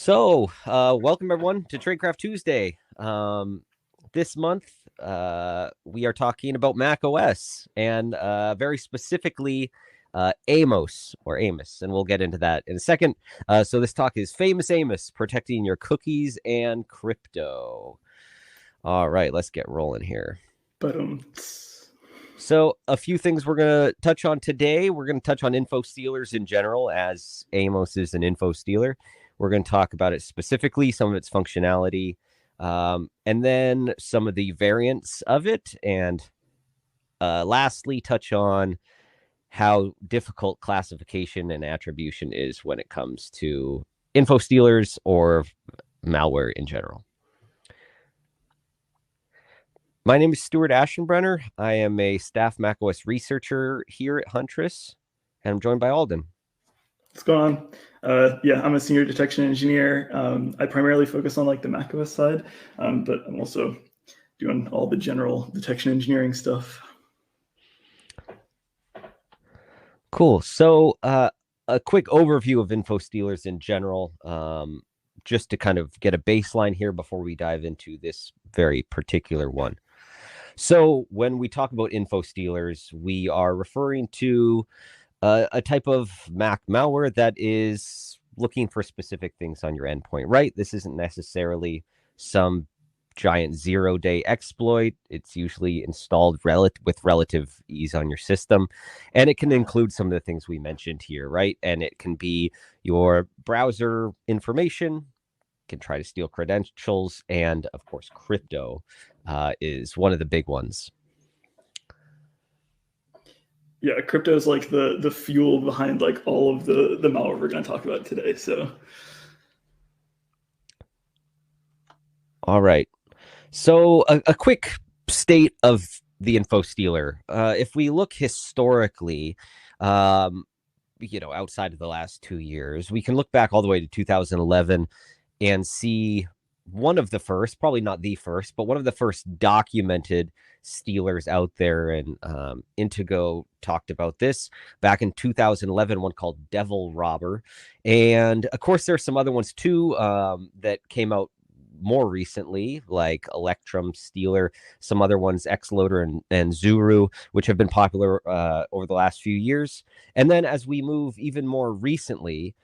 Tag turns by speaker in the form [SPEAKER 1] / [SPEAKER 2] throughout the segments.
[SPEAKER 1] Welcome everyone to Tradecraft Tuesday. This month, we are talking about macOS and very specifically Amos, and we'll get into that in a second. So this talk is Famous Amos, protecting your cookies and crypto. All right, let's get rolling here. So a few things we're going to touch on today. We're going to touch on infostealers in general, as Amos is an infostealer. We're going to talk about it specifically, some of its functionality, and then some of the variants of it. And lastly, touch on how difficult classification and attribution is when it comes to infostealers or malware in general. My name is Stuart Ashenbrenner. I am a staff macOS researcher here at Huntress, and I'm joined by Alden.
[SPEAKER 2] What's going on? Yeah, I'm a senior detection engineer. I primarily focus on like the macOS side, but I'm also doing all the general detection engineering stuff.
[SPEAKER 1] Cool. So a quick overview of infostealers in general, just to kind of get a baseline here before we dive into this very particular one. So when we talk about infostealers, we are referring to a type of Mac malware that is looking for specific things on your endpoint, right? This isn't necessarily some giant zero-day exploit. It's usually installed with relative ease on your system. And it can include some of the things we mentioned here, right? And it can be your browser information, can try to steal credentials, and of course, crypto is one of the big ones.
[SPEAKER 2] Yeah, crypto is like the fuel behind like all of the malware we're going to talk about today. So,
[SPEAKER 1] all right. So a quick state of the infostealer. If we look historically, outside of the last 2 years, we can look back all the way to 2011 and see one of the first, probably not the first, but one of the first documented stealers out there. And Intego talked about this back in 2011, one called Devil Robber. And of course, there's some other ones too that came out more recently, like Electrum Stealer, some other ones, Xloader and Zuru, which have been popular over the last few years. And then as we move even more recently,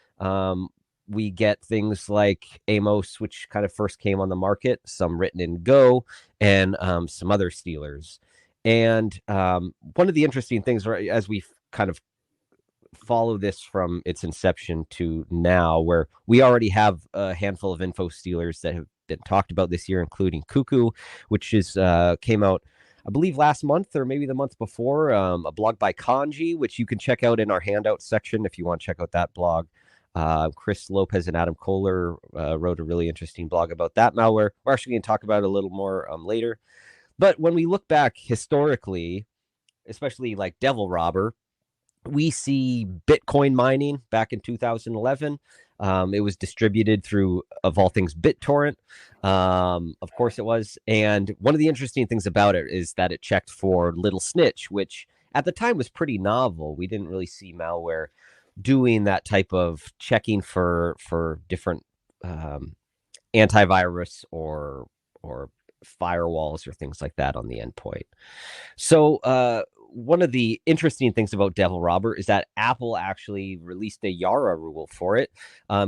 [SPEAKER 1] we get things like Amos, which kind of first came on the market, some written in Go, and some other stealers. And one of the interesting things, right, as we kind of follow this from its inception to now, where we already have a handful of infostealers that have been talked about this year, including Cuckoo, which is came out, I believe, last month or maybe the month before, a blog by Kanji, which you can check out in our handout section if you want to check out that blog. Chris Lopez and Adam Kohler wrote a really interesting blog about that malware. We're actually going to talk about it a little more later. But when we look back historically, especially like Devil Robber, we see Bitcoin mining back in 2011. It was distributed through, of all things, BitTorrent. Of course it was. And one of the interesting things about it is that it checked for Little Snitch, which at the time was pretty novel. We didn't really see malware doing that type of checking for different antivirus or firewalls or things like that on the endpoint. So one of the interesting things about Devil Robber is that Apple actually released a Yara rule for it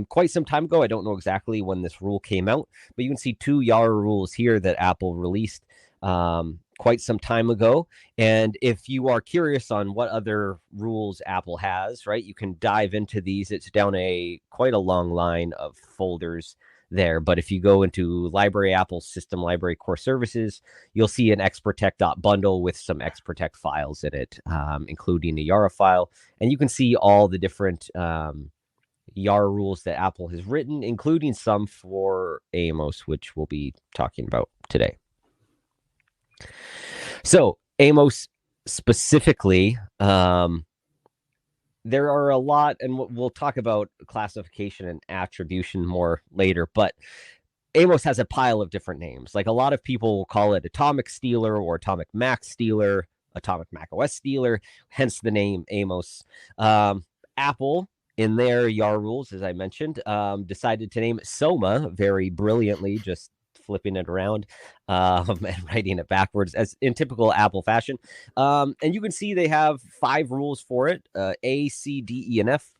[SPEAKER 1] quite some time ago. I don't know exactly when this rule came out, but you can see 2 Yara rules here that Apple released quite some time ago. And if you are curious on what other rules Apple has, right, you can dive into these. It's down quite a long line of folders there. But if you go into Library, Apple System Library Core Services, you'll see an xprotect.bundle with some xprotect files in it, including a Yara file. And you can see all the different Yara rules that Apple has written, including some for Amos, which we'll be talking about today. So Amos specifically, there are a lot, and we'll talk about classification and attribution more later, but Amos has a pile of different names. Like a lot of people will call it AtomicStealer or Atomic Mac Stealer, Atomic macOS Stealer, hence the name Amos. Apple in their YAR rules, as I mentioned, decided to name it Soma very brilliantly, just flipping it around and writing it backwards as in typical Apple fashion. And you can see they have 5 rules for it, A, C, D, E, and F.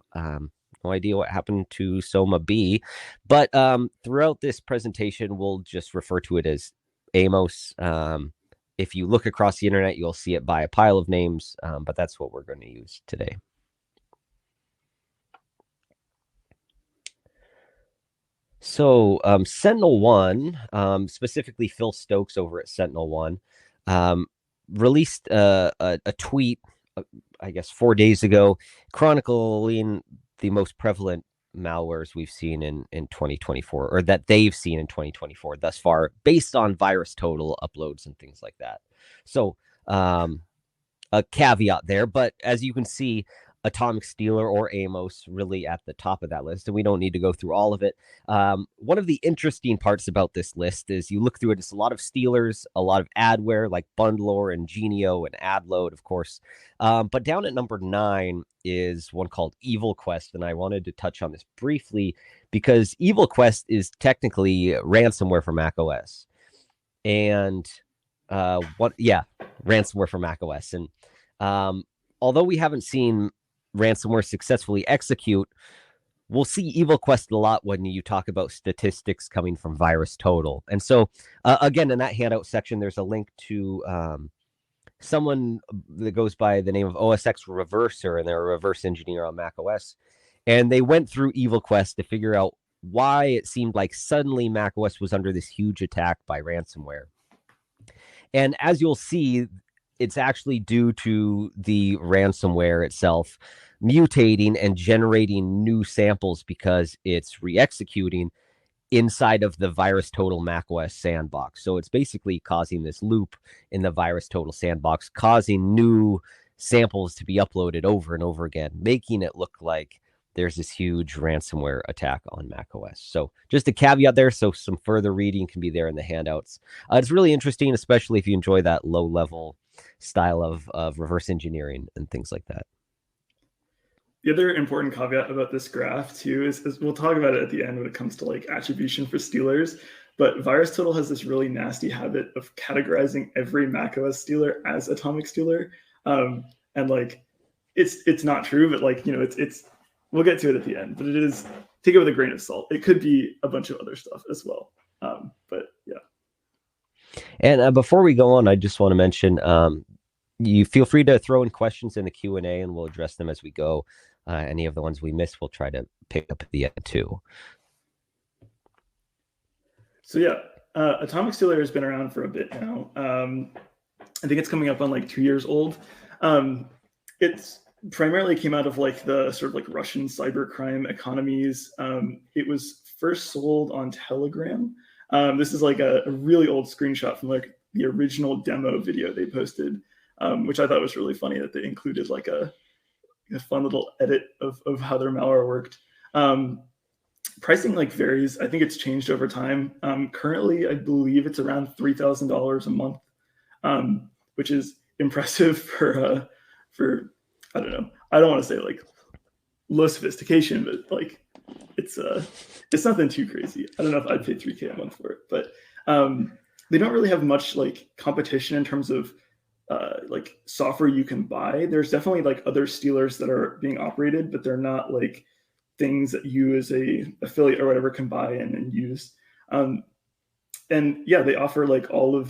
[SPEAKER 1] No idea what happened to Soma B, but throughout this presentation, we'll just refer to it as Amos. If you look across the internet, you'll see it by a pile of names, but that's what we're going to use today. So Sentinel-1, specifically Phil Stokes over at Sentinel-1, released a tweet, I guess 4 days ago, chronicling the most prevalent malwares we've seen in 2024, or that they've seen in 2024 thus far, based on VirusTotal uploads and things like that. So a caveat there, but as you can see, AtomicStealer or Amos really at the top of that list, and we don't need to go through all of it. One of the interesting parts about this list is you look through it, it's a lot of stealers, a lot of adware like Bundlor and Genio and AdLoad, of course. But down at number 9 is one called Evil Quest, and I wanted to touch on this briefly because Evil Quest is technically ransomware for macOS. And ransomware for macOS. And although we haven't seen ransomware successfully execute, we'll see Evil Quest a lot when you talk about statistics coming from VirusTotal. And so, again, in that handout section, there's a link to someone that goes by the name of OSX Reverser, and they're a reverse engineer on macOS. And they went through Evil Quest to figure out why it seemed like suddenly macOS was under this huge attack by ransomware. And as you'll see, it's actually due to the ransomware itself mutating and generating new samples because it's re-executing inside of the VirusTotal macOS sandbox. So it's basically causing this loop in the VirusTotal sandbox, causing new samples to be uploaded over and over again, making it look like there's this huge ransomware attack on macOS. So just a caveat there. So some further reading can be there in the handouts. It's really interesting, especially if you enjoy that low-level style of reverse engineering and things like that.
[SPEAKER 2] The other important caveat about this graph too is we'll talk about it at the end when it comes to like attribution for stealers, but VirusTotal has this really nasty habit of categorizing every macOS stealer as AtomicStealer. And like, it's not true, but like, you know, it's we'll get to it at the end, but it is, take it with a grain of salt. It could be a bunch of other stuff as well. But yeah.
[SPEAKER 1] And before we go on, I just want to mention, you feel free to throw in questions in the Q&A and we'll address them as we go. Any of the ones we miss, we'll try to pick up at the end too.
[SPEAKER 2] So yeah, AtomicStealer has been around for a bit now. I think it's coming up on like 2 years old. It's primarily came out of like the sort of like Russian cybercrime economies. It was first sold on Telegram. This is like a really old screenshot from like the original demo video they posted, which I thought was really funny that they included like a fun little edit of how their malware worked. Pricing like varies. I think it's changed over time. Currently, I believe it's around $3,000 a month, which is impressive for I don't know. I don't want to say like low sophistication, but like it's nothing too crazy. I don't know if I'd pay $3,000 a month for it, but they don't really have much like competition in terms of like software you can buy. There's definitely like other stealers that are being operated, but they're not like things that you as a affiliate or whatever can buy and use. And yeah, they offer like all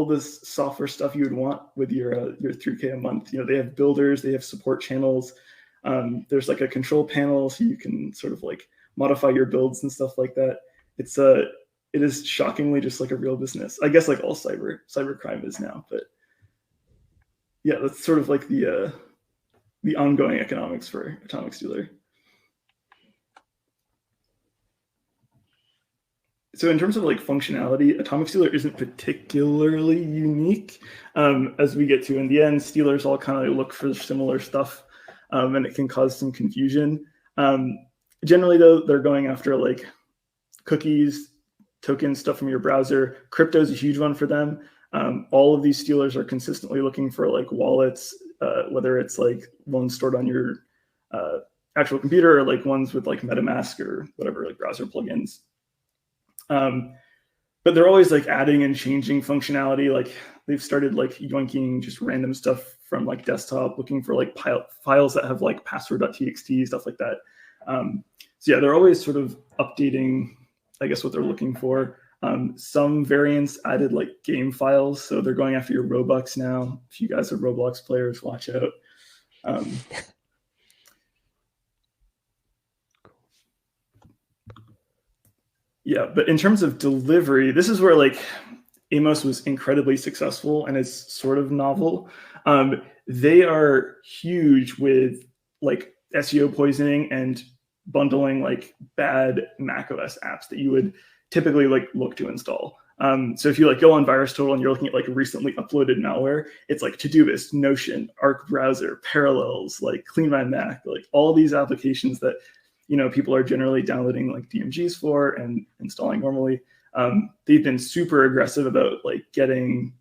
[SPEAKER 2] this software stuff you would want with your $3,000 a month. You know, they have builders, they have support channels. There's like a control panel so you can sort of like modify your builds and stuff like that. It is shockingly just like a real business. I guess like all cybercrime is now, but yeah, that's sort of like the ongoing economics for AtomicStealer. So in terms of like functionality, AtomicStealer isn't particularly unique. As we get to in the end, stealers all kind of look for similar stuff, and it can cause some confusion. Generally, though, they're going after like cookies, tokens, stuff from your browser. Crypto is a huge one for them. All of these stealers are consistently looking for like wallets, whether it's like ones stored on your actual computer, or like ones with like MetaMask or whatever, like browser plugins. But they're always like adding and changing functionality. Like they've started like yoinking just random stuff from like desktop, looking for like files that have like password.txt, stuff like that. So yeah, they're always sort of updating, I guess, what they're looking for. Some variants added like game files, so they're going after your Robux now. If you guys are Roblox players, watch out. Yeah, but in terms of delivery, this is where like Amos was incredibly successful and is sort of novel. They are huge with like SEO poisoning and bundling like bad macOS apps that you would typically like look to install. So if you like go on VirusTotal and you're looking at like recently uploaded malware, it's like Todoist, Notion, Arc Browser, Parallels, like Clean My Mac, like all these applications that people are generally downloading like DMGs for and installing normally. They've been super aggressive about like getting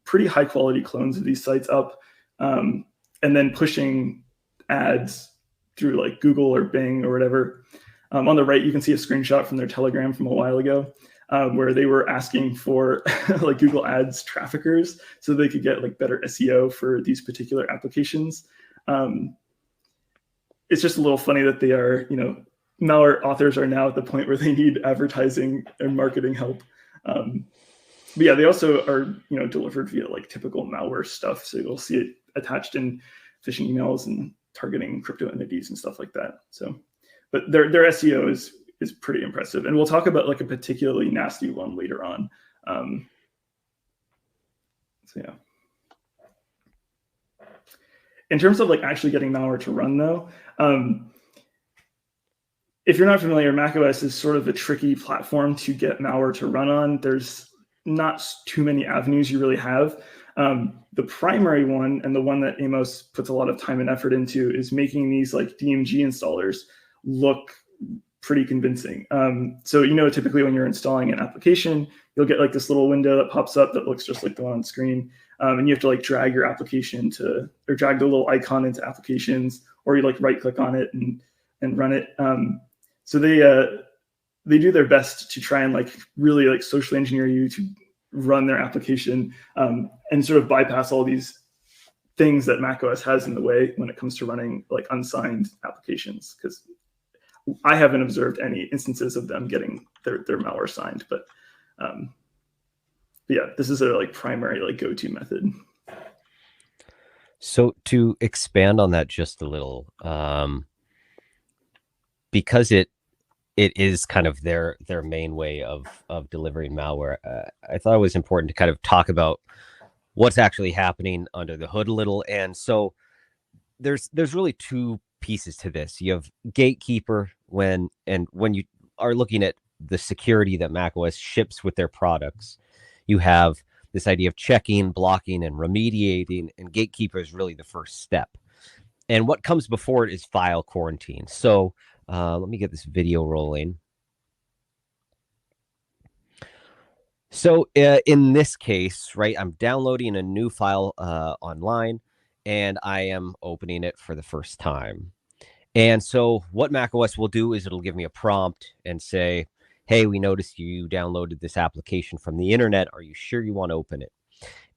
[SPEAKER 2] pretty high quality clones of these sites up, and then pushing ads through like Google or Bing or whatever. On the right, you can see a screenshot from their Telegram from a while ago, where they were asking for like Google Ads traffickers so they could get like better SEO for these particular applications. It's just a little funny that they are, malware authors are now at the point where they need advertising and marketing help. But yeah, they also are, delivered via like typical malware stuff. So you'll see it attached in phishing emails and targeting crypto entities and stuff like that. So, but their SEO is pretty impressive. And we'll talk about like a particularly nasty one later on. So yeah. In terms of like actually getting malware to run though, if you're not familiar, macOS is sort of a tricky platform to get malware to run on. There's not too many avenues you really have. The primary one, and the one that Amos puts a lot of time and effort into, is making these like DMG installers look pretty convincing. So, typically when you're installing an application, you'll get like this little window that pops up that looks just like the one on screen. And you have to like drag your application or drag the little icon into applications, or you like right click on it and run it. So they do their best to try and like really like socially engineer you to run their application, and sort of bypass all these things that macOS has in the way when it comes to running like unsigned applications. Because I haven't observed any instances of them getting their malware signed, but yeah, this is their like primary like go-to method.
[SPEAKER 1] So to expand on that just a little, because it is kind of their main way of delivering malware, I thought it was important to kind of talk about what's actually happening under the hood a little. And so there's really two pieces to this. You have gatekeeper when you are looking at the security that macOS ships with their products. You have this idea of checking, blocking, and remediating, and gatekeeper is really the first step. And what comes before it is file quarantine. So let me get this video rolling. So in this case, right, I'm downloading a new file online, and I am opening it for the first time. And so what macOS will do is it'll give me a prompt and say, hey, we noticed you downloaded this application from the internet. Are you sure you want to open it?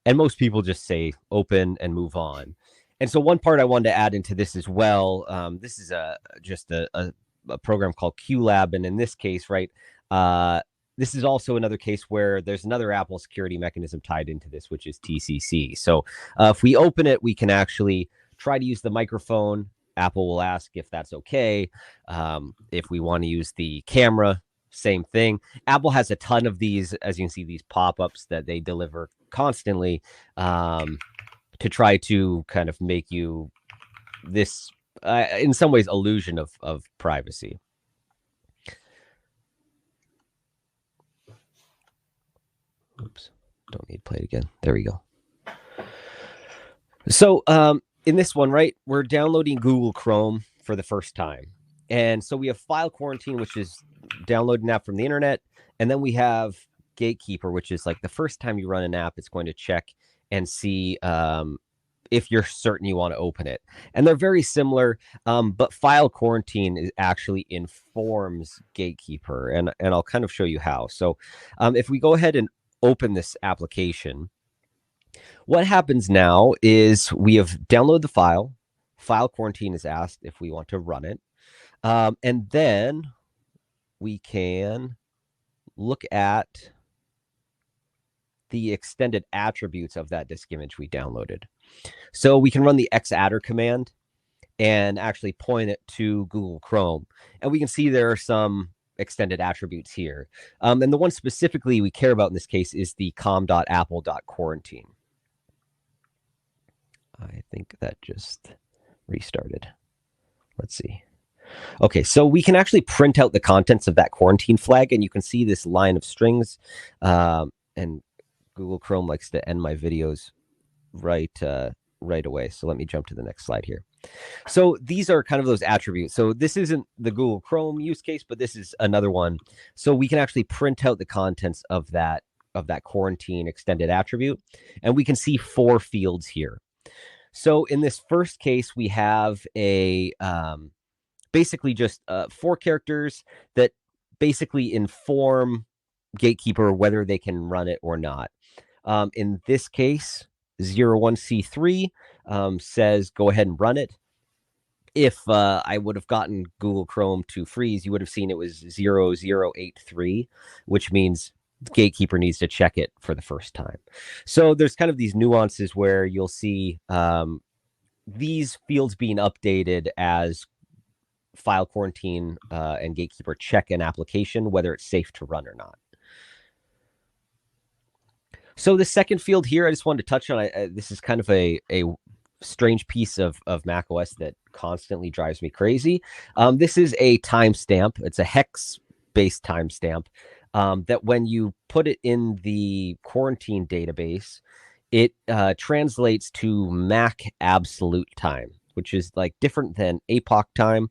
[SPEAKER 1] And most people just say open and move on. And so one part I wanted to add into this as well, this is just a program called QLab. And in this case, right, this is also another case where there's another Apple security mechanism tied into this, which is TCC. So if we open it, we can actually try to use the microphone. Apple will ask if that's okay. If we want to use the camera, same thing. Apple has a ton of these, as you can see, these pop-ups that they deliver constantly to try to kind of make you this, in some ways, illusion of privacy. Oops, don't need to play it again. There we go. So in this one, right, we're downloading Google Chrome for the first time. And so we have file quarantine, which is downloading an app from the internet. And then we have gatekeeper, which is like the first time you run an app, it's going to check and see if you're certain you want to open it. And they're very similar, but file quarantine actually informs Gatekeeper, and I'll kind of show you how. So if we go ahead and open this application, what happens now is we have downloaded the file. File quarantine is asked if we want to run it. And then we can look at the extended attributes of that disk image we downloaded. So we can run the xadder command and actually point it to Google Chrome. And we can see there are some extended attributes here. And the one specifically we care about in this case is the com.apple.quarantine. I think that just restarted. Let's see. Okay, so we can actually print out the contents of that quarantine flag, and you can see this line of strings. And Google Chrome likes to end my videos right away. So let me jump to the next slide here. So these are kind of those attributes. So this isn't the Google Chrome use case, but this is another one. So we can actually print out the contents of that quarantine extended attribute, and we can see 4 fields here. So in this first case, we have a basically just 4 characters that basically inform Gatekeeper whether they can run it or not. In this case, 01C3 says go ahead and run it. If I would have gotten Google Chrome to freeze, you would have seen it was 0083, which means Gatekeeper needs to check it for the first time. So there's kind of these nuances where you'll see these fields being updated as file quarantine and Gatekeeper check an application, whether it's safe to run or not. So the second field here, I just wanted to touch on. This is kind of a strange piece of macOS that constantly drives me crazy. This is a timestamp. It's a hex-based timestamp that when you put it in the quarantine database, it translates to Mac absolute time, which is like different than APOC time.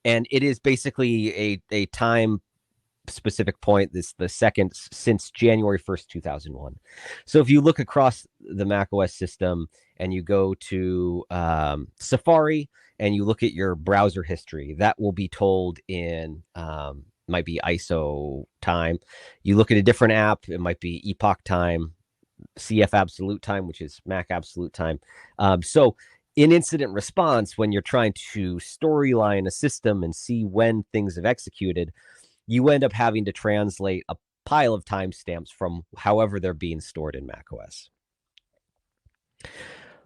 [SPEAKER 1] And it is basically a time specific point. This the second since January 1st, 2001. So if you look across the macOS system and you go to Safari and you look at your browser history, that will be told in might be ISO time. You look at a different app, it might be epoch time, CF absolute time, which is Mac absolute time. So in incident response, when you're trying to storyline a system and see when things have executed, you end up having to translate a pile of timestamps from however they're being stored in macOS.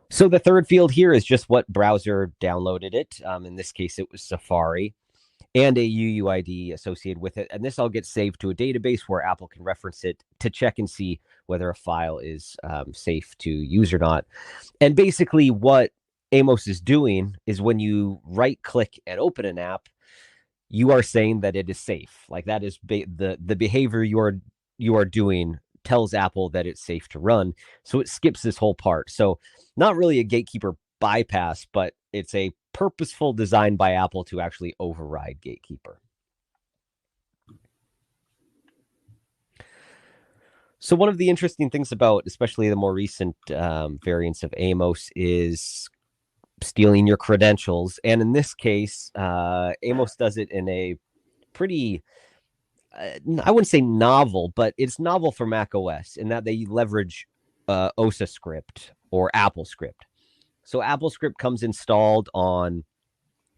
[SPEAKER 1] So the third field here is just what browser downloaded it. In this case, it was Safari, and a UUID associated with it. And this all gets saved to a database where Apple can reference it to check and see whether a file is safe to use or not. And basically what Amos is doing is when you right-click and open an app, you are saying that it is safe. Like that is the behavior you are doing tells Apple that it's safe to run. So it skips this whole part. So not really a Gatekeeper bypass, but it's a purposeful design by Apple to actually override Gatekeeper. So one of the interesting things about especially the more recent variants of Amos is stealing your credentials. And in this case, Amos does it in a pretty, I wouldn't say novel, but it's novel for macOS in that they leverage OSA script or Apple script. So Apple script comes installed on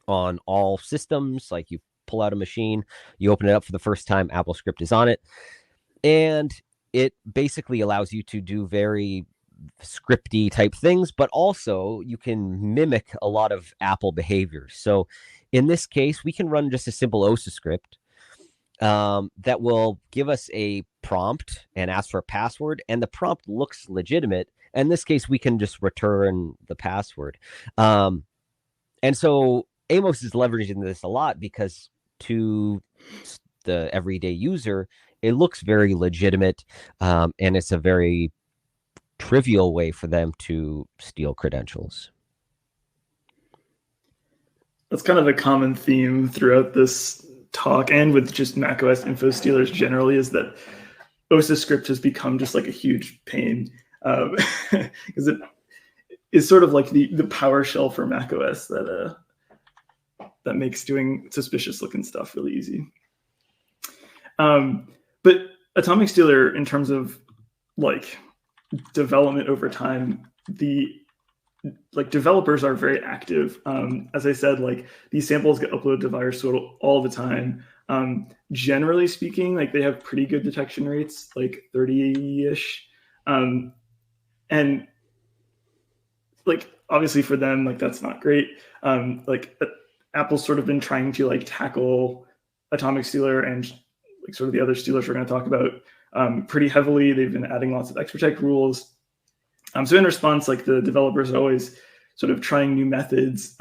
[SPEAKER 1] all systems. Like you pull out a machine, you open it up for the first time, Apple script is on it. And it basically allows you to do very scripty type things, but also you can mimic a lot of Apple behaviors. So in this case, we can run just a simple OSA script that will give us a prompt and ask for a password, and the prompt looks legitimate. In this case, we can just return the password. And so Amos is leveraging this a lot because to the everyday user, it looks very legitimate, and it's a very trivial way for them to steal credentials.
[SPEAKER 2] That's kind of a common theme throughout this talk and with just macOS infostealers generally, is that OSA script has become just like a huge pain. because it is sort of like the PowerShell for macOS that makes doing suspicious looking stuff really easy. But AtomicStealer, in terms of like development over time, developers are very active. As I said, like these samples get uploaded to VirusTotal all the time. Generally speaking, like they have pretty good detection rates, like 30-ish. And like obviously for them, like that's not great. Like Apple's sort of been trying to like tackle AtomicStealer and like sort of the other stealers we're going to talk about pretty heavily. They've been adding lots of extra tech rules. So in response, like the developers are always sort of trying new methods.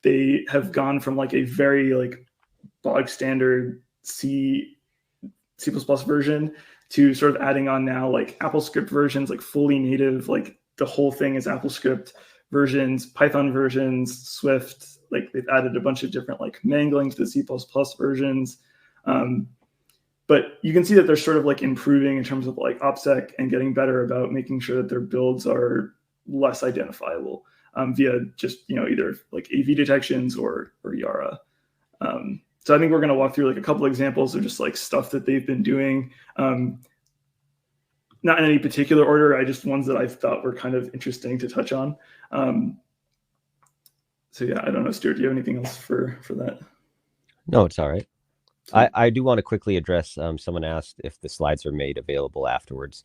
[SPEAKER 2] They have gone from like a very like bog standard C++ version to sort of adding on now like AppleScript versions, like fully native, like the whole thing is AppleScript versions, Python versions, Swift. Like they've added a bunch of different like mangling to the C++ versions. But you can see that they're sort of like improving in terms of like OPSEC and getting better about making sure that their builds are less identifiable via just, either like AV detections or Yara. So I think we're going to walk through like a couple examples of just like stuff that they've been doing. Not in any particular order, I just ones that I thought were kind of interesting to touch on. So yeah, I don't know, Stuart, do you have anything else for that?
[SPEAKER 1] No, it's all right. I do want to quickly address, someone asked if the slides are made available afterwards.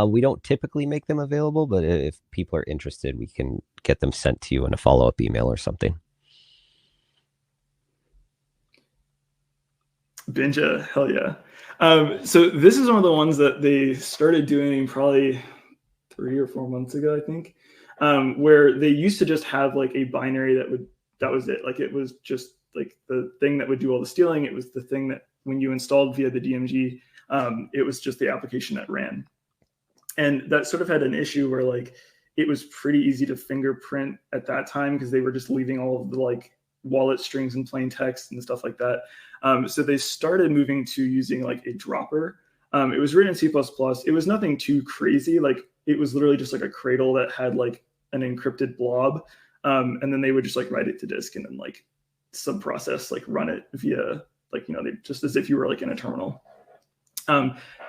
[SPEAKER 1] We don't typically make them available, but if people are interested, we can get them sent to you in a follow-up email or something.
[SPEAKER 2] Binja, hell yeah. So this is one of the ones that they started doing probably 3 or 4 months ago, I think, where they used to just have like a binary that was it. Like it was just like the thing that would do all the stealing. It was the thing that when you installed via the DMG, it was just the application that ran. And that sort of had an issue where like it was pretty easy to fingerprint at that time because they were just leaving all of the like wallet strings in plain text and stuff like that. So they started moving to using like a dropper. It was written in C++. It was nothing too crazy. Like it was literally just like a cradle that had like an encrypted blob. And then they would just like write it to disk and then like subprocess, like run it via like, they just as if you were like in a terminal.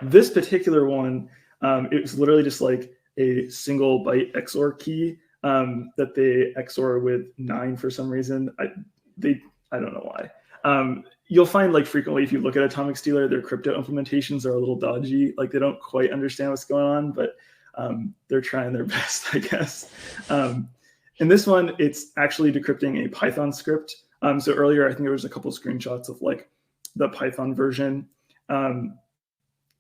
[SPEAKER 2] This particular one, it was literally just like a single byte XOR key that they XOR with 9 for some reason. I don't know why. You'll find like frequently if you look at AtomicStealer, their crypto implementations are a little dodgy. Like they don't quite understand what's going on, but they're trying their best, I guess. In this one, it's actually decrypting a Python script. So earlier, I think there was a couple of screenshots of like the Python version. And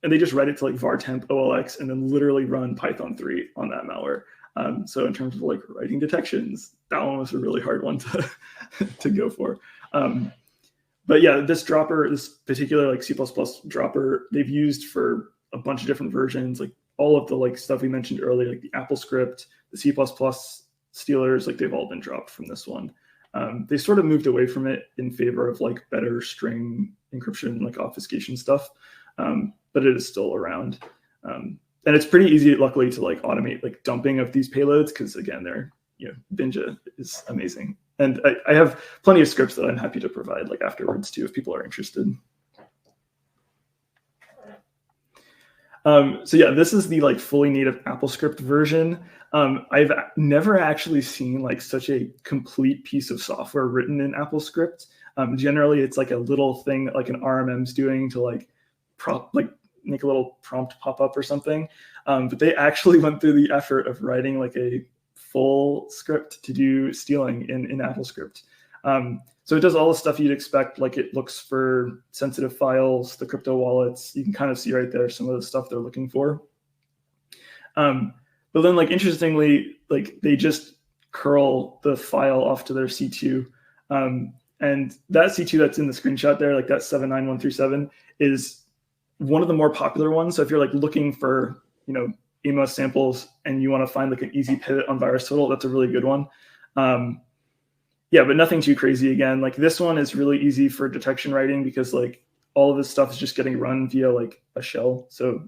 [SPEAKER 2] they just write it to like var temp OLX and then literally run Python 3 on that malware. So in terms of like writing detections, that one was a really hard one to go for. But yeah, this particular like C++ dropper, they've used for a bunch of different versions, like all of the like stuff we mentioned earlier, like the AppleScript, the C++ stealers, like they've all been dropped from this one. They sort of moved away from it in favor of like better string encryption, like obfuscation stuff, but it is still around. And it's pretty easy, luckily, to like automate like dumping of these payloads because again, Binja is amazing. And I have plenty of scripts that I'm happy to provide like afterwards too, if people are interested. So yeah, this is the like fully native AppleScript version. I've never actually seen like such a complete piece of software written in AppleScript. Generally, it's like a little thing that like an RMM's doing to like make a little prompt pop up or something. But they actually went through the effort of writing like a full script to do stealing in AppleScript. So it does all the stuff you'd expect. Like it looks for sensitive files, the crypto wallets. You can kind of see right there some of the stuff they're looking for. But then like interestingly, like they just curl the file off to their C2. And that C2 that's in the screenshot there, like that 79137 is one of the more popular ones. So if you're like looking for, Amos samples and you want to find like an easy pivot on VirusTotal, that's a really good one. Yeah, but nothing too crazy again. Like this one is really easy for detection writing because like all of this stuff is just getting run via like a shell. So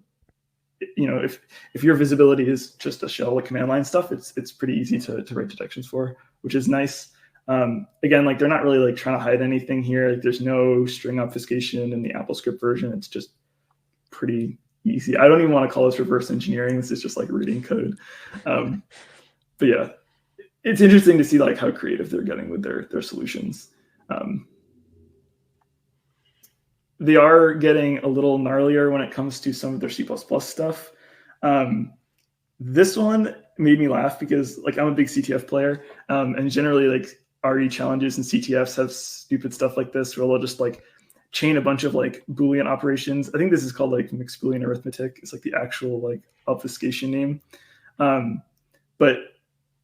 [SPEAKER 2] you know, if your visibility is just a shell like command line stuff, it's pretty easy to write detections for, which is nice. Again, like they're not really like trying to hide anything here. Like there's no string obfuscation in the AppleScript version. It's just pretty easy. I don't even want to call this reverse engineering. This is just like reading code. But yeah, it's interesting to see like how creative they're getting with their solutions. They are getting a little gnarlier when it comes to some of their C++ stuff. This one made me laugh because like I'm a big CTF player, and generally like RE challenges and CTFs have stupid stuff like this where they'll just like chain a bunch of like Boolean operations. I think this is called like mixed Boolean arithmetic. It's like the actual like obfuscation name. But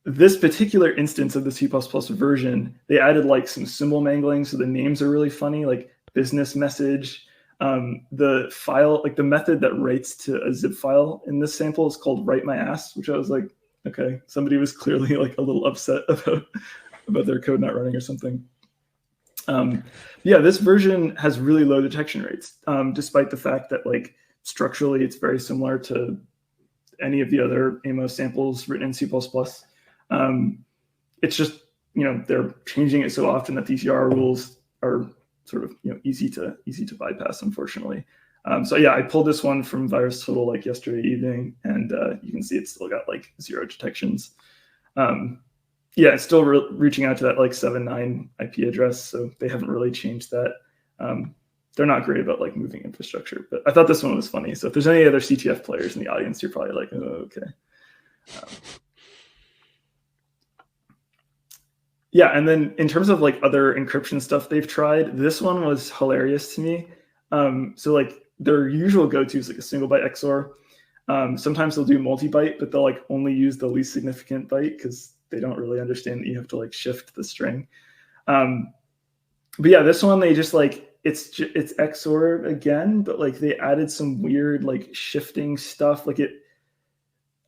[SPEAKER 2] this particular instance of the C++ version, they added like some symbol mangling. So the names are really funny, like business message. The file, like the method that writes to a zip file in this sample is called write my ass, which I was like, okay, somebody was clearly like a little upset about their code not running or something. Yeah, this version has really low detection rates, despite the fact that like structurally it's very similar to any of the other Amos samples written in C++. It's just, you know, they're changing it so often that these YAR rules are sort of, you know, easy to bypass, unfortunately. So yeah, I pulled this one from VirusTotal like yesterday evening, and you can see it's still got like 0 detections. Yeah, it's still reaching out to that like 7.9 IP address, so they haven't really changed that. They're not great about like moving infrastructure, but I thought this one was funny. So if there's any other CTF players in the audience, you're probably like, oh, okay. Yeah, and then in terms of like other encryption stuff they've tried, this one was hilarious to me. So like their usual go-to is like a single byte XOR. Sometimes they'll do multi-byte, but they'll like only use the least significant byte because they don't really understand that you have to like shift the string. But yeah, this one they just like it's XOR again, but like they added some weird like shifting stuff. Like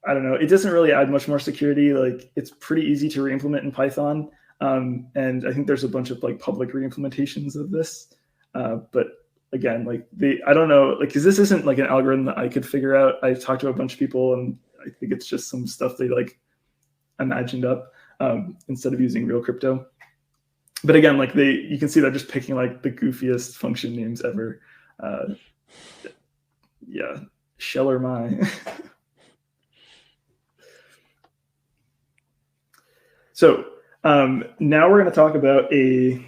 [SPEAKER 2] I don't know, it doesn't really add much more security. Like it's pretty easy to re-implement in Python. And I think there's a bunch of like public re-implementations of this. But again, like I don't know, like, cause this isn't like an algorithm that I could figure out. I've talked to a bunch of people and I think it's just some stuff they like imagined up, instead of using real crypto. But again, like you can see they're just picking like the goofiest function names ever. Yeah. Sheller my. So now we're going to talk about a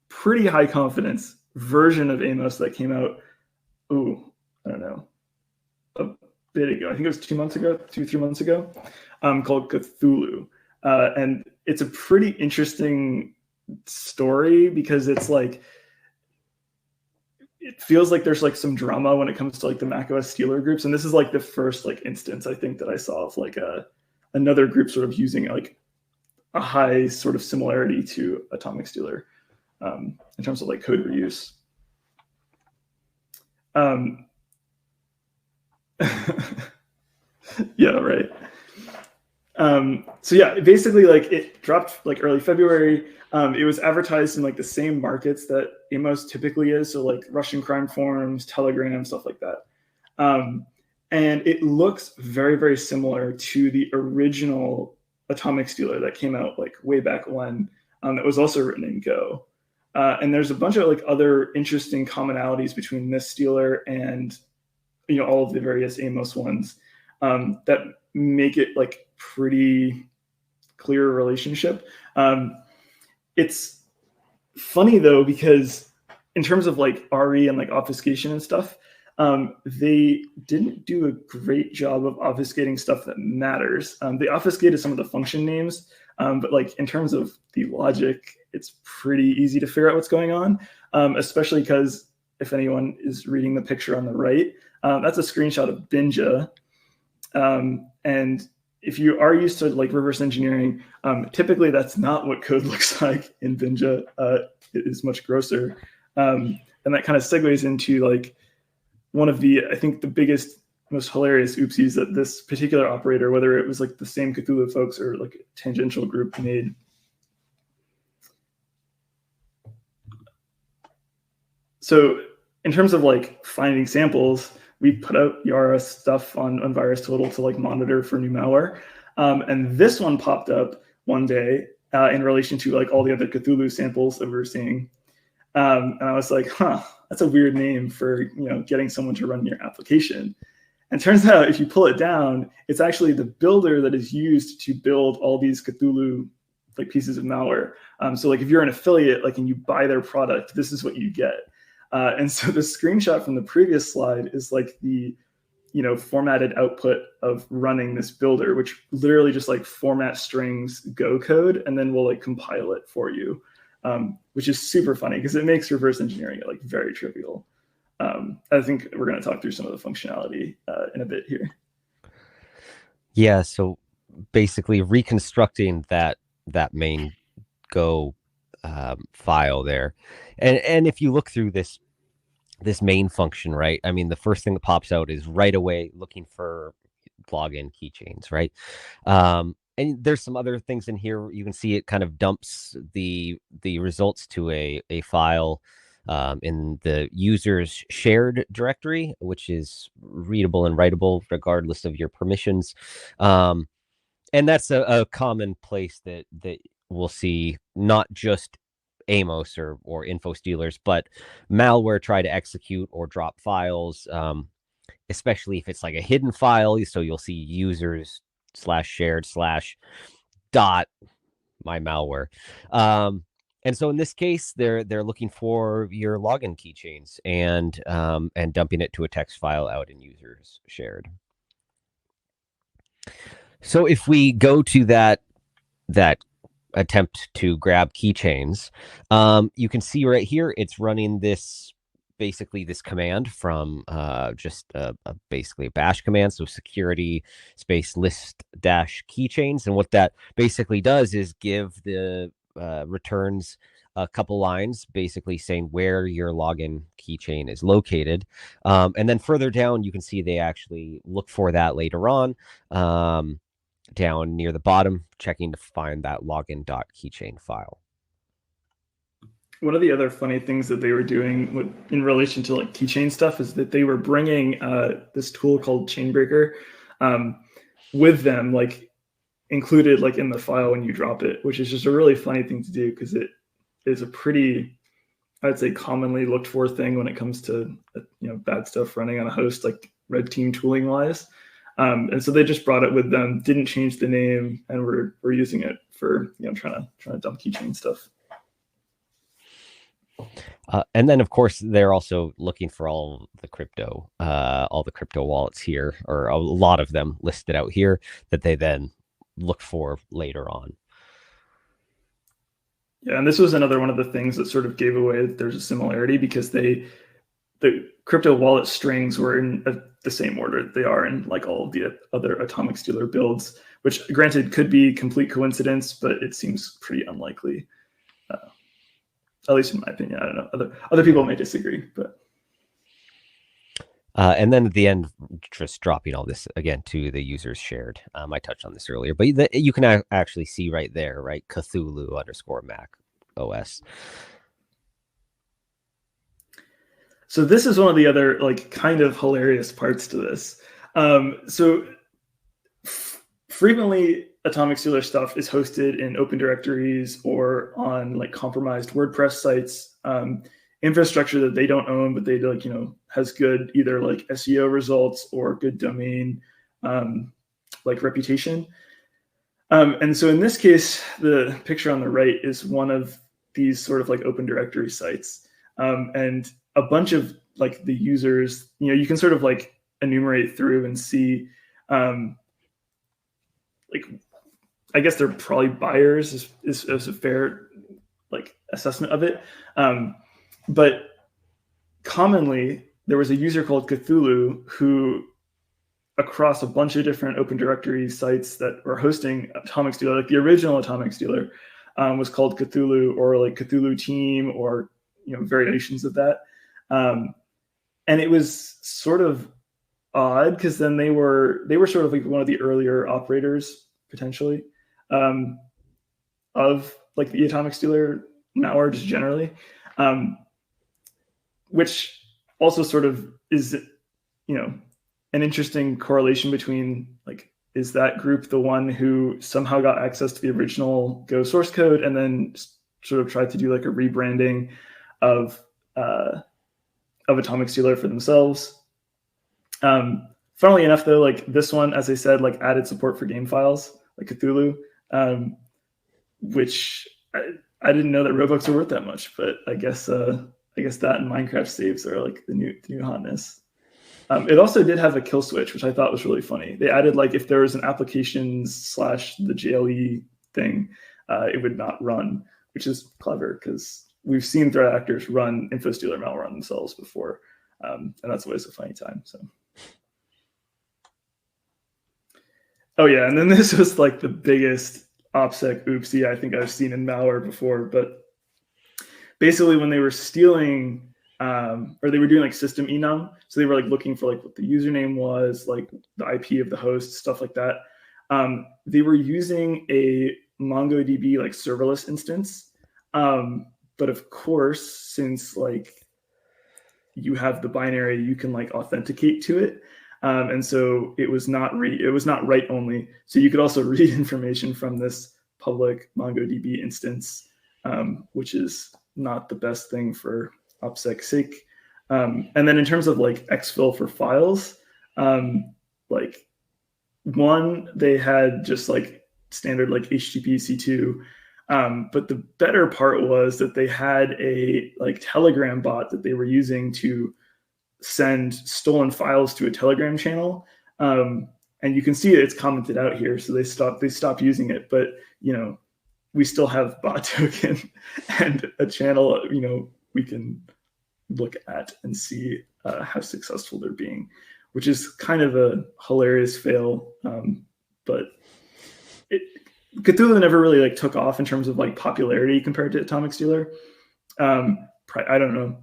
[SPEAKER 2] pretty high confidence version of Amos that came out, I don't know, a bit ago. I think it was 2 months ago, 3 months ago, called Cthulu. And it's a pretty interesting story because it's like, it feels like there's like some drama when it comes to like the macOS Stealer groups. And this is like the first like instance I think that I saw of like another group sort of using like a high sort of similarity to AtomicStealer in terms of like code reuse. Yeah, right. So yeah, basically like it dropped like early February. It was advertised in like the same markets that Amos typically is. So like Russian crime forums, Telegram, stuff like that. And it looks very, very similar to the original AtomicStealer that came out like way back when, that was also written in Go. And there's a bunch of like other interesting commonalities between this stealer and, you know, all of the various Amos ones, that make it like pretty clear relationship. It's funny though, because in terms of like RE and like obfuscation and stuff, they didn't do a great job of obfuscating stuff that matters. They obfuscated some of the function names, but like in terms of the logic, it's pretty easy to figure out what's going on, especially because if anyone is reading the picture on the right, that's a screenshot of Binja. And if you are used to like reverse engineering, typically that's not what code looks like in Binja. It is much grosser. And that kind of segues into like one of the, I think the biggest, most hilarious oopsies that this particular operator, whether it was like the same Cthulhu folks or like a tangential group made. So in terms of like finding samples, we put out Yara stuff on VirusTotal to like monitor for new malware. And this one popped up one day in relation to like all the other Cthulhu samples that we were seeing. And I was like, that's a weird name for, getting someone to run your application. And it turns out if you pull it down, it's actually the builder that is used to build all these Cthulhu like pieces of malware. So like if you're an affiliate, like, and you buy their product, this is what you get. And so the screenshot from the previous slide is like the, formatted output of running this builder, which literally just like format strings Go code, and then we'll like compile it for you, which is super funny because it makes reverse engineering like very trivial. I think we're going to talk through some of the functionality in a bit here.
[SPEAKER 1] Yeah, so basically reconstructing that main Go file there, and if you look through this main function, right? I mean, the first thing that pops out is right away looking for login keychains, right? And there's some other things in here. You can see it kind of dumps the results to a file in the user's shared directory, which is readable and writable regardless of your permissions. And that's a common place that we'll see not just Amos or infostealers, but malware try to execute or drop files, especially if it's like a hidden file. So you'll see users /shared/ dot my malware. And so in this case, they're looking for your login keychains and dumping it to a text file out in users shared. So if we go to that attempt to grab keychains, you can see right here it's running this command from just basically a bash command, so security space list dash keychains. And what that basically does is give the returns a couple lines basically saying where your login keychain is located, and then further down you can see they actually look for that later on, down near the bottom, checking to find that login.keychain file.
[SPEAKER 2] One of the other funny things that they were doing in relation to like keychain stuff is that they were bringing this tool called Chainbreaker with them, like included like in the file when you drop it, which is just a really funny thing to do because it is a pretty, I'd say, commonly looked for thing when it comes to bad stuff running on a host, like red team tooling wise. And so they just brought it with them, didn't change the name, and we're using it for trying to dump keychain stuff.
[SPEAKER 1] And then of course they're also looking for all the crypto wallets here, or a lot of them listed out here that they then look for later on.
[SPEAKER 2] Yeah, and this was another one of the things that sort of gave away that there's a similarity, because the crypto wallet strings were in the same order they are in like all of the other AtomicStealer builds, which granted could be complete coincidence, but it seems pretty unlikely, at least in my opinion. I don't know. Other people may disagree, but.
[SPEAKER 1] And then at the end, just dropping all this again to the users shared. I touched on this earlier, but you can actually see right there, right? Cthulhu _ macOS.
[SPEAKER 2] So this is one of the other like kind of hilarious parts to this. So frequently AtomicStealer stuff is hosted in open directories or on like compromised WordPress sites, infrastructure that they don't own, but they like, has good either like SEO results or good domain like reputation. And so in this case, the picture on the right is one of these sort of like open directory sites. And a bunch of like the users, you can sort of like enumerate through and see, like, I guess they're probably buyers is a fair like assessment of it. But commonly there was a user called Cthulhu who, across a bunch of different open directory sites that were hosting AtomicStealer, like the original AtomicStealer, was called Cthulhu, or like Cthulhu team, or variations of that. And it was sort of odd because then they were sort of like one of the earlier operators potentially of like the AtomicStealer malware just generally, which also sort of is, an interesting correlation between like, is that group the one who somehow got access to the original Go source code and then sort of tried to do like a rebranding of AtomicStealer for themselves? Funnily enough, though, like this one, as I said, like added support for game files like Cthulhu, which I didn't know that Robux were worth that much, but I guess that and Minecraft saves are like the new hotness. It also did have a kill switch, which I thought was really funny. They added like if there was an applications / the JLE thing, it would not run, which is clever because we've seen threat actors run infostealer malware on themselves before, and that's always a funny time. So, oh yeah, and then this was like the biggest OPSEC oopsie I think I've seen in malware before. But basically, when they were stealing, or they were doing like system enum, so they were like looking for like what the username was, like the IP of the host, stuff like that. They were using a MongoDB like serverless instance. But of course, since like you have the binary, you can like authenticate to it. And so it was not write only. So you could also read information from this public MongoDB instance, which is not the best thing for OPSEC's sake. And then in terms of like exfil for files, like one, they had just like standard like HTTP C2. But the better part was that they had a like Telegram bot that they were using to send stolen files to a Telegram channel. And you can see it's commented out here. So they stopped using it, but we still have bot token and a channel, we can look at and see how successful they're being, which is kind of a hilarious fail. But Cthulhu never really like took off in terms of like popularity compared to AtomicStealer. I don't know.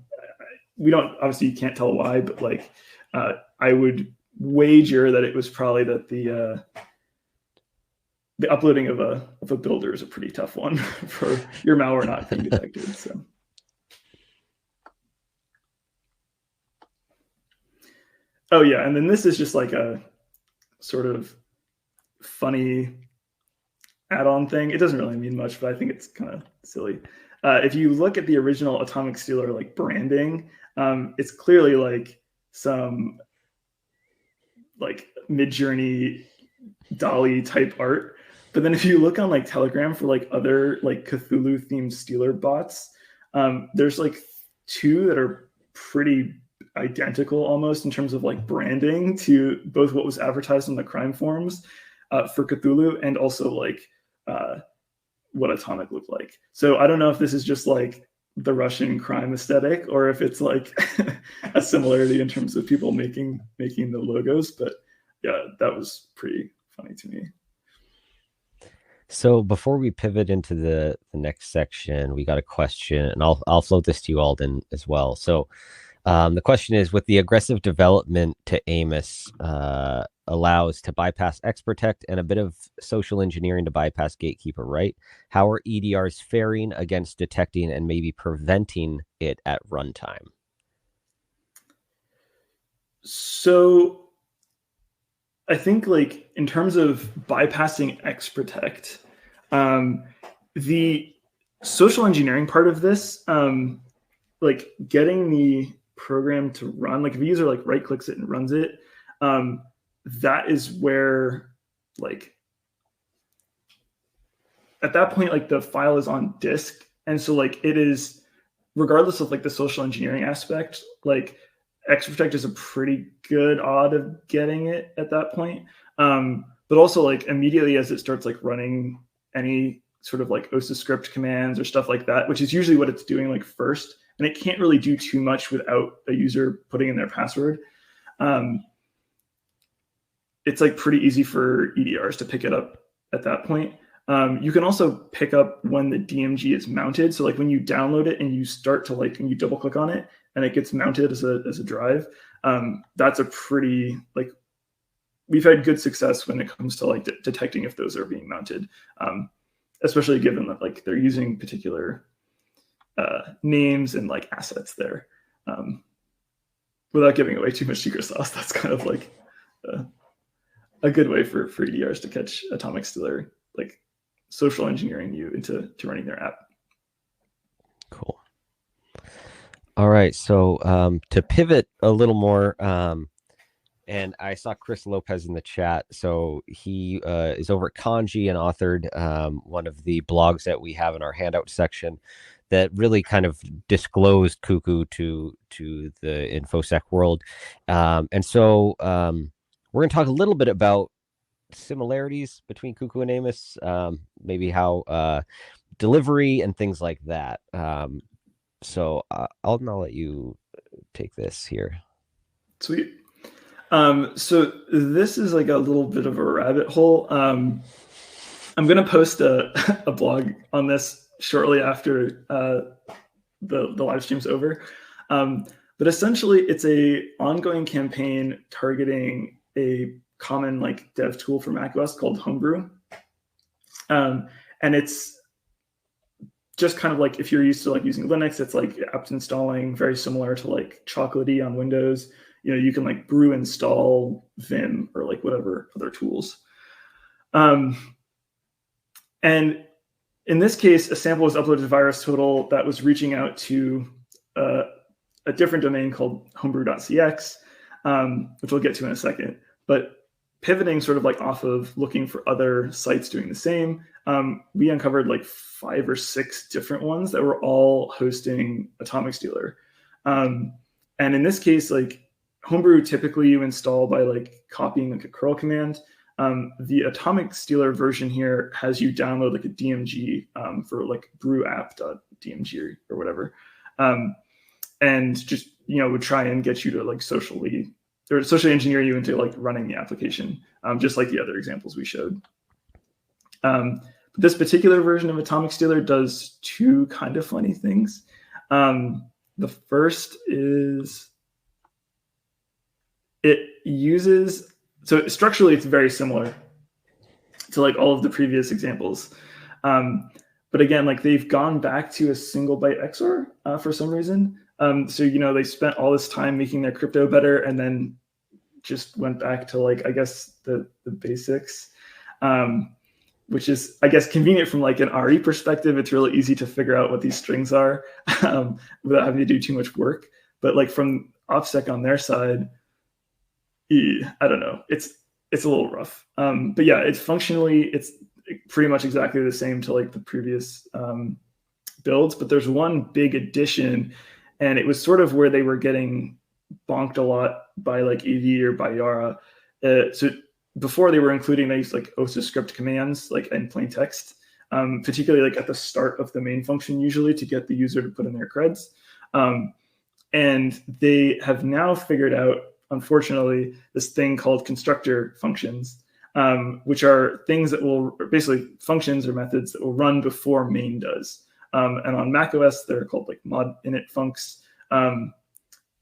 [SPEAKER 2] We don't, obviously you can't tell why, but like I would wager that it was probably that the uploading of a builder is a pretty tough one for your malware not being detected. So. Oh yeah, and then this is just like a sort of funny add-on thing. It doesn't really mean much, but I think it's kind of silly. If you look at the original AtomicStealer like branding, it's clearly like some like Midjourney Dolly type art. But then if you look on like Telegram for like other like Cthulhu themed stealer bots, there's like two that are pretty identical almost in terms of like branding to both what was advertised on the crime forums for Cthulhu and also like what Atomic looked like. So I don't know if this is just like the Russian crime aesthetic or if it's like a similarity in terms of people making the logos, but yeah, that was pretty funny to me.
[SPEAKER 1] So before we pivot into the next section, we got a question, and I'll float this to you, Alden, as well. So the question is, with the aggressive development to Amos allows to bypass XProtect and a bit of social engineering to bypass Gatekeeper, right? How are EDRs faring against detecting and maybe preventing it at runtime?
[SPEAKER 2] So I think like in terms of bypassing XProtect, the social engineering part of this, like getting the program to run, like if a user like right clicks it and runs it, that is where like at that point like the file is on disk, and so like it is, regardless of like the social engineering aspect, like XProtect is a pretty good odd of getting it at that point. But also like immediately as it starts like running any sort of like OSA script commands or stuff like that, which is usually what it's doing like first, and it can't really do too much without a user putting in their password. It's like pretty easy for EDRs to pick it up at that point. You can also pick up when the DMG is mounted. So like when you download it and you start to like, and you double click on it and it gets mounted as a drive, that's a pretty, like, we've had good success when it comes to like detecting if those are being mounted, especially given that like they're using particular names and like assets there. without giving away too much secret sauce, that's kind of like a good way for EDRs to catch AtomicStealer, like social engineering you into running their app.
[SPEAKER 1] Cool. All right, so to pivot a little more, and I saw Chris Lopez in the chat. So he is over at Kanji and authored one of the blogs that we have in our handout section that really kind of disclosed Cuckoo to the InfoSec world. And so we're going to talk a little bit about similarities between Cuckoo and Amos, maybe how delivery and things like that. So Alden, I'll let you take this here.
[SPEAKER 2] Sweet. So this is like a little bit of a rabbit hole. I'm going to post a blog on this shortly after the live stream's over. But essentially, it's a ongoing campaign targeting a common like dev tool for macOS called Homebrew. And it's just kind of like if you're used to like using Linux, it's like apt installing, very similar to like Chocolatey on Windows. You can like brew install Vim or like whatever other tools. And in this case, a sample was uploaded to VirusTotal that was reaching out to a different domain called homebrew.cx, which we'll get to in a second. But pivoting sort of like off of looking for other sites doing the same, we uncovered like 5 or 6 different ones that were all hosting AtomicStealer. And in this case, like Homebrew, typically you install by like copying like a curl command. The AtomicStealer version here has you download like a DMG for like brewapp.dmg or whatever. And just, would try and get you to like socially engineer you into like running the application, just like the other examples we showed. This particular version of AtomicStealer does 2 kind of funny things. The first is it uses, so structurally it's very similar to like all of the previous examples. But again, like they've gone back to a single byte XOR for some reason. So, they spent all this time making their crypto better and then just went back to like, I guess the basics, which is, I guess, convenient from like an RE perspective. It's really easy to figure out what these strings are without having to do too much work. But like from OffSec on their side, I don't know. It's a little rough. But yeah, it's pretty much exactly the same to like the previous builds. But there's one big addition, and it was sort of where they were getting bonked a lot by like AV or by Yara. So before they were including these like OSA script commands like in plain text, particularly like at the start of the main function, usually to get the user to put in their creds. And they have now figured out, unfortunately, this thing called constructor functions, which are things that will basically functions or methods that will run before main does. And on macOS, they're called like mod init funcs.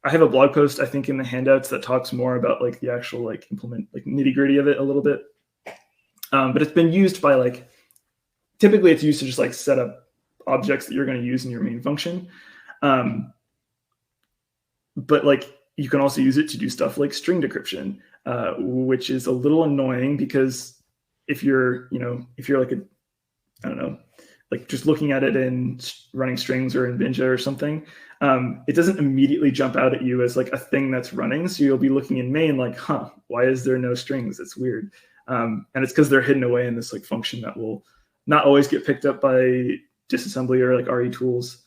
[SPEAKER 2] I have a blog post, I think, in the handouts that talks more about like the actual like implement, like nitty gritty of it a little bit. But it's been used by like, typically it's used to just like set up objects that you're going to use in your main function. But like you can also use it to do stuff like string decryption, which is a little annoying because if you're like I don't know, like just looking at it in running strings or in Binja or something, it doesn't immediately jump out at you as like a thing that's running. So you'll be looking in main like, why is there no strings? It's weird. And it's because they're hidden away in this like function that will not always get picked up by disassembly or like RE tools.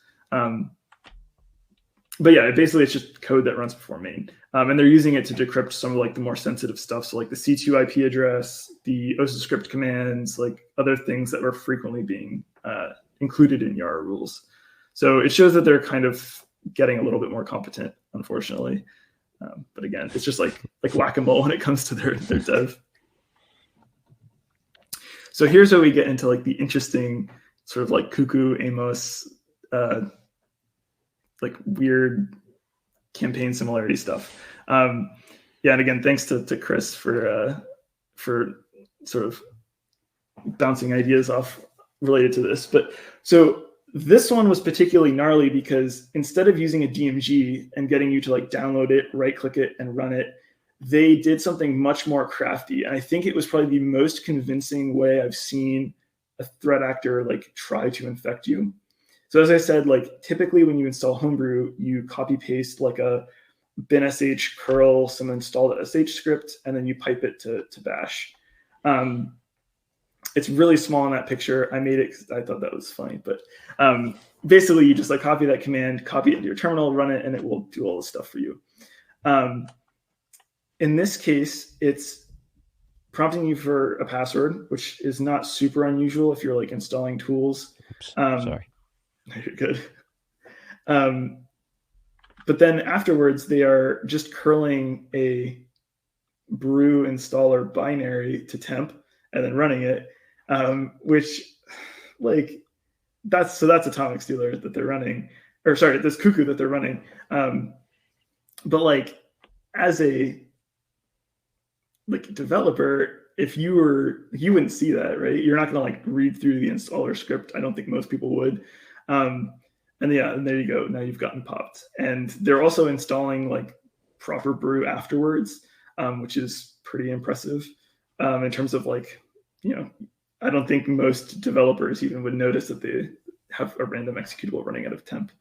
[SPEAKER 2] But yeah, basically it's just code that runs before main. And they're using it to decrypt some of like the more sensitive stuff. So like the C2 IP address, the OSA script commands, like other things that were frequently being included in Yara rules. So it shows that they're kind of getting a little bit more competent, unfortunately. But again, it's just like whack-a-mole when it comes to their dev. So here's where we get into like the interesting sort of like Cuckoo, Amos, like weird campaign similarity stuff. Yeah, and again, thanks to Chris for sort of bouncing ideas off related to this. But so This one was particularly gnarly because instead of using a DMG and getting you to like download it, right click it, and run it, they did something much more crafty. And I think it was probably the most convincing way I've seen a threat actor like try to infect you. So as I said, like typically when you install Homebrew, you copy paste like a bin sh curl some installed sh script, and then you pipe it to bash. It's really small in that picture. I made it because I thought that was funny, but basically you just like copy that command, copy it into your terminal, run it, and it will do all the stuff for you. In this case, it's prompting you for a password, which is not super unusual if you're like installing tools.
[SPEAKER 1] Oops, sorry.
[SPEAKER 2] You're good. But then afterwards, they are just curling a brew installer binary to temp and then running it, which like that's AtomicStealer that they're running, or sorry, this Cuckoo that they're running. But like as a like developer, if you wouldn't see that, right? You're not gonna like read through the installer script. I don't think most people would. And yeah, and there you go. Now you've gotten popped. And they're also installing like proper brew afterwards, which is pretty impressive in terms of like, I don't think most developers even would notice that they have a random executable running out of temp.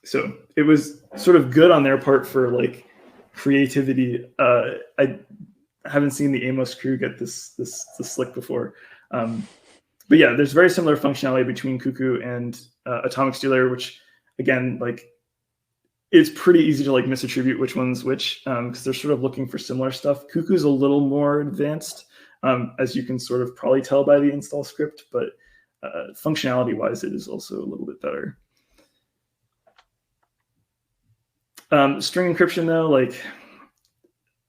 [SPEAKER 2] So it was sort of good on their part for like creativity. I haven't seen the Amos crew get this slick before. But yeah, there's very similar functionality between Cuckoo and AtomicStealer, which again, like it's pretty easy to like misattribute which one's which because they're sort of looking for similar stuff. Cuckoo's a little more advanced, as you can sort of probably tell by the install script, but functionality-wise, it is also a little bit better. String encryption though, like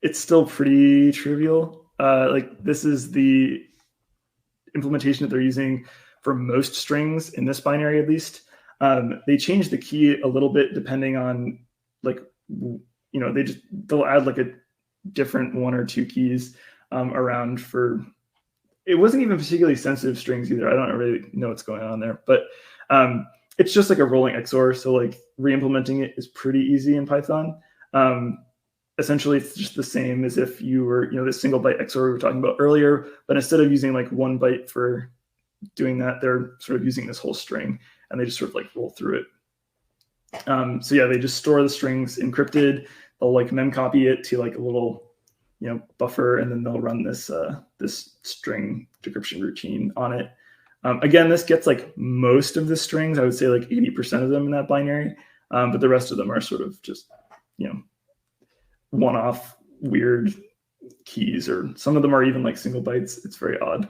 [SPEAKER 2] it's still pretty trivial. Like this is the implementation that they're using for most strings in this binary, at least. They change the key a little bit depending on like, they'll add like a different one or two keys around for, it wasn't even particularly sensitive strings either. I don't really know what's going on there, but it's just like a rolling XOR. So like re-implementing it is pretty easy in Python. Essentially, it's just the same as if you were, this single byte XOR we were talking about earlier, but instead of using like one byte for doing that, they're sort of using this whole string and they just sort of like roll through it. So yeah, they just store the strings encrypted. They'll like memcopy it to like a little, buffer, and then they'll run this this string decryption routine on it. Again, this gets like most of the strings. I would say like 80% of them in that binary, but the rest of them are sort of just, one-off weird keys, or some of them are even like single bytes. It's very odd.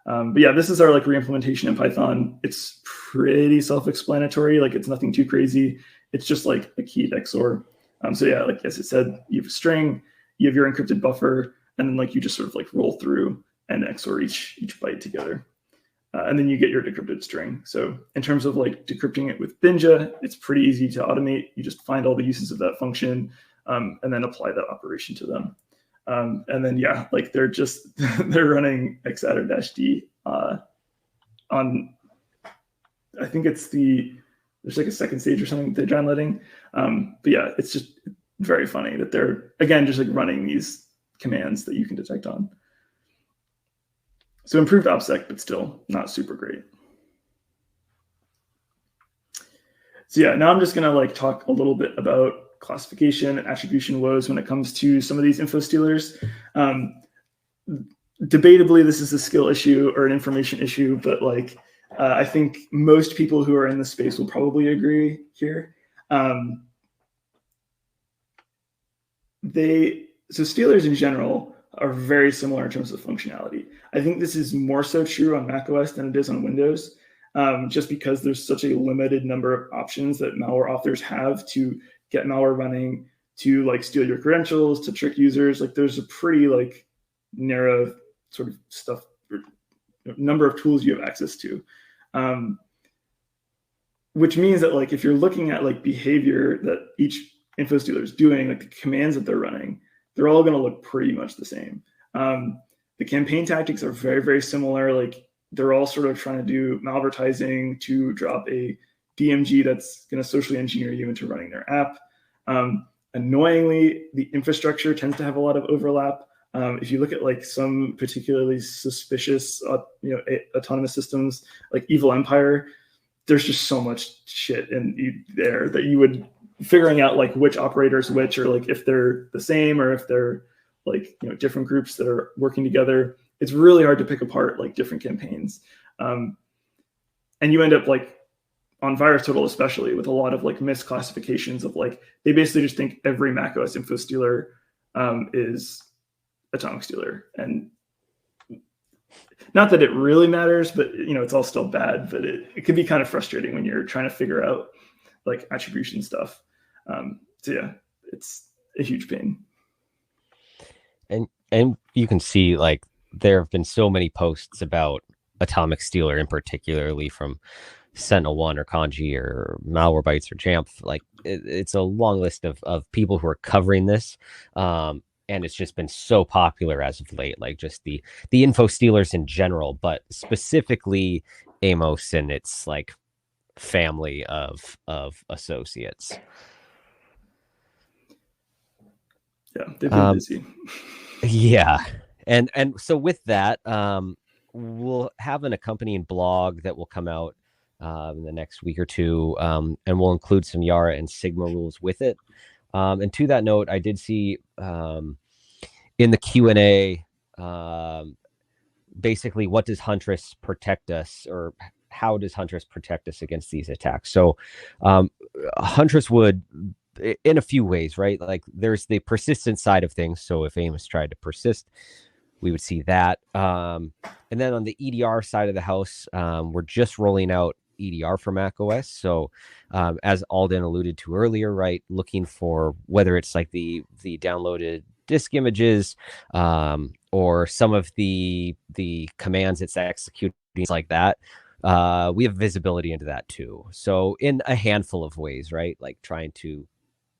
[SPEAKER 2] But yeah, this is our like re-implementation in Python. It's pretty self-explanatory. Like it's nothing too crazy. It's just like a keyed XOR. So yeah, like as it said, you have a string, you have your encrypted buffer, and then like you just sort of like roll through and XOR each byte together. And then you get your decrypted string. So in terms of like decrypting it with Binja, it's pretty easy to automate. You just find all the uses of that function and then apply that operation to them. And then, yeah, like they're running xadder-d on, I think there's like a second stage or something that they're downloading. But yeah, it's just very funny that they're, again, just like running these commands that you can detect on. So improved OPSEC, but still not super great. So yeah, now I'm just gonna like talk a little bit about classification and attribution woes when it comes to some of these info stealers. Debatably, this is a skill issue or an information issue, but like I think most people who are in the space will probably agree here. So stealers in general are very similar in terms of functionality. I think this is more so true on macOS than it is on Windows, just because there's such a limited number of options that malware authors have to get malware running, to like steal your credentials, to trick users. Like there's a pretty like narrow sort of stuff, number of tools you have access to, which means that like if you're looking at like behavior that each info stealer is doing, like the commands that they're running, they're all going to look pretty much the same. The campaign tactics are very, very similar. Like they're all sort of trying to do malvertising to drop a DMG that's going to socially engineer you into running their app. Annoyingly, the infrastructure tends to have a lot of overlap. If you look at like some particularly suspicious, autonomous systems like Evil Empire, there's just so much shit in there that you would figuring out like which operators which, or like if they're the same or if they're like different groups that are working together. It's really hard to pick apart like different campaigns, and you end up like on VirusTotal especially with a lot of like misclassifications of like they basically just think every macOS infostealer is AtomicStealer, and not that it really matters, but it's all still bad. But it can be kind of frustrating when you're trying to figure out like attribution stuff. So yeah, it's a huge pain.
[SPEAKER 1] And you can see like there have been so many posts about AtomicStealer, in particularly from Sentinel-1 or Kanji or Malwarebytes or Jamf. Like it's a long list of people who are covering this. And it's just been so popular as of late, like just the info stealers in general, but specifically Amos and its like family of associates.
[SPEAKER 2] Yeah, they've been busy.
[SPEAKER 1] Yeah. And so with that, we'll have an accompanying blog that will come out in the next week or two, and we'll include some Yara and Sigma rules with it. And to that note, I did see in the Q&A, basically, what does Huntress protect us, or how does Huntress protect us against these attacks? So Huntress would, in a few ways, right? Like there's the persistent side of things. So if Amos tried to persist, we would see that. And then on the EDR side of the house, we're just rolling out EDR for macOS. So as Alden alluded to earlier, right, looking for whether it's like the downloaded disk images or some of the commands it's executing like that. We have visibility into that too. So in a handful of ways, right, like trying to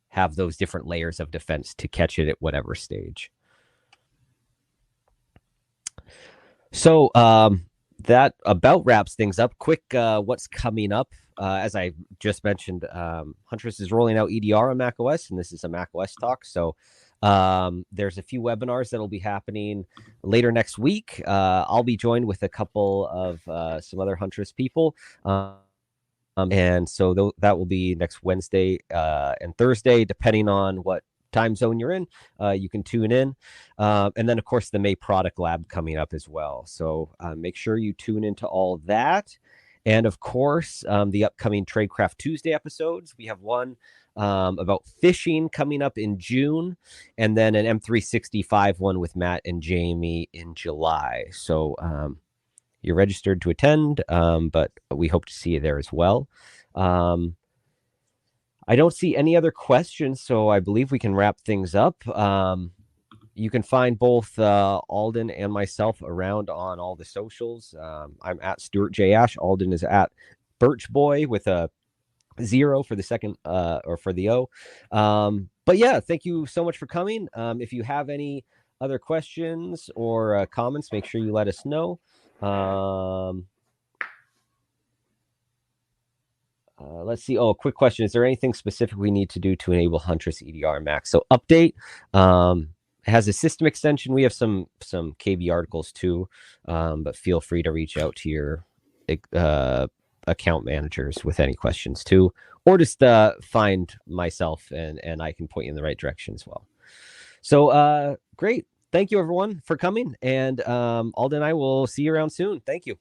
[SPEAKER 1] have those different layers of defense to catch it at whatever stage. So that about wraps things up. Quick, what's coming up? As I just mentioned, Huntress is rolling out EDR on macOS, and this is a macOS talk. So there's a few webinars that'll be happening later next week. I'll be joined with a couple of some other Huntress people. And so that will be next Wednesday and Thursday, depending on what time zone you're in. You can tune in. And then, of course, the May product lab coming up as well. So make sure you tune into all that. And, of course, the upcoming Tradecraft Tuesday episodes. We have one about phishing coming up in June, and then an M365 one with Matt and Jamie in July. So you're registered to attend, but we hope to see you there as well. I don't see any other questions, so I believe we can wrap things up. You can find both Alden and myself around on all the socials. I'm at Stuart J. Ash. Alden is at Birch Boy with a 0 for the second or for the O. But yeah, thank you so much for coming. If you have any other questions or comments, make sure you let us know. Let's see. Oh, quick question. Is there anything specific we need to do to enable Huntress EDR Max? So update has a system extension. We have some KB articles too, but feel free to reach out to your account managers with any questions too, or just find myself and I can point you in the right direction as well. So great. Thank you everyone for coming, and Alden and I will see you around soon. Thank you.